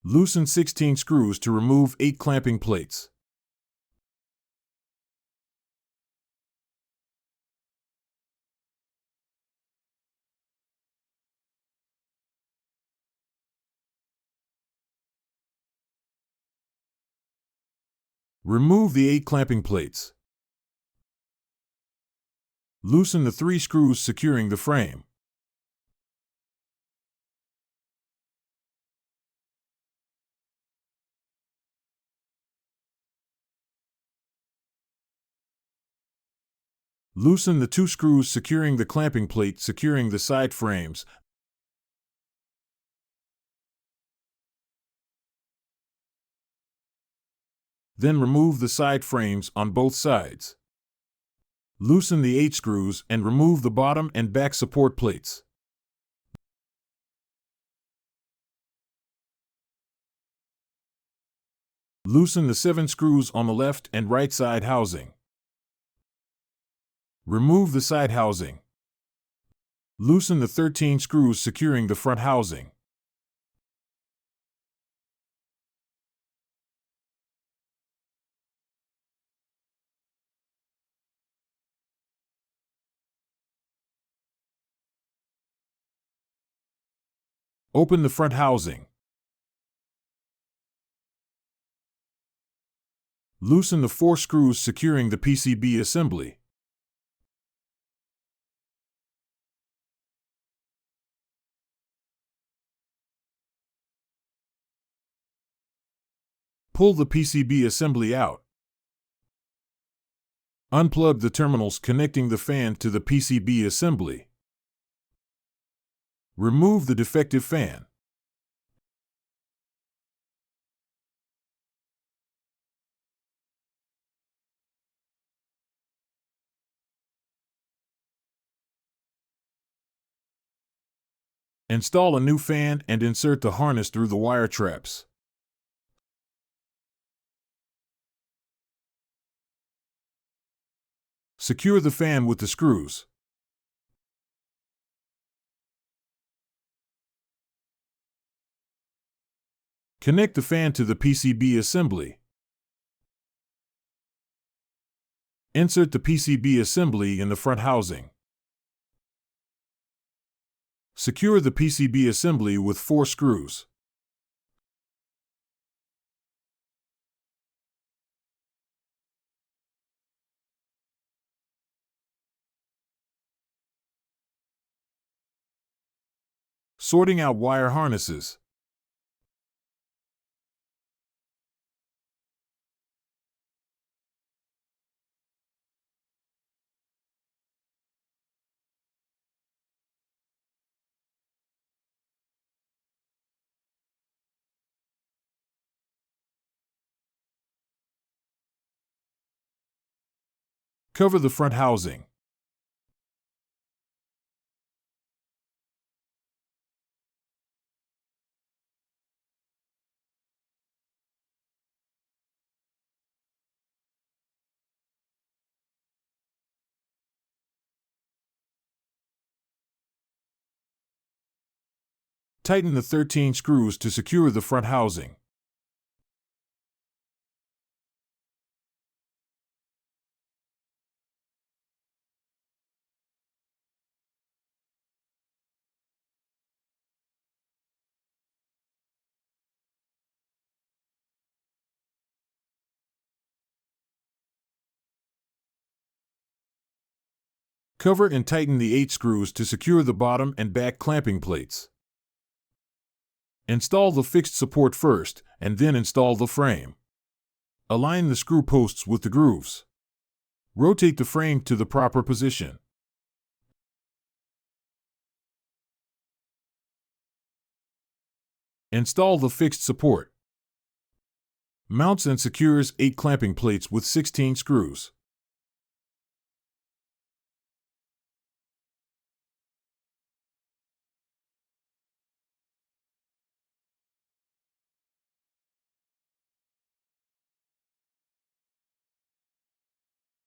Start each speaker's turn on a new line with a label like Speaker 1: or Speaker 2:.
Speaker 1: Loosen 16 screws to remove 8 clamping plates. Remove the 8 clamping plates. Loosen the 3 screws securing the frame. Loosen the 2 screws securing the clamping plate securing the side frames. Then remove the side frames on both sides. Loosen the 8 screws and remove the bottom and back support plates. Loosen the 7 screws on the left and right side housing. Remove the side housing. Loosen the 13 screws securing the front housing. Open the front housing. Loosen the 4 screws securing the PCB assembly. Pull the PCB assembly out. Unplug the terminals connecting the fan to the PCB assembly. Remove the defective fan. Install a new fan and insert the harness through the wire traps. Secure the fan with the screws. Connect the fan to the PCB assembly. Insert the PCB assembly in the front housing. Secure the PCB assembly with 4 screws. Sorting out wire harnesses. Cover the front housing. Tighten the 13 screws to secure the front housing. Cover and tighten the 8 screws to secure the bottom and back clamping plates. Install the fixed support first, and then install the frame. Align the screw posts with the grooves. Rotate the frame to the proper position. Install the fixed support. Mounts and secures 8 clamping plates with 16 screws.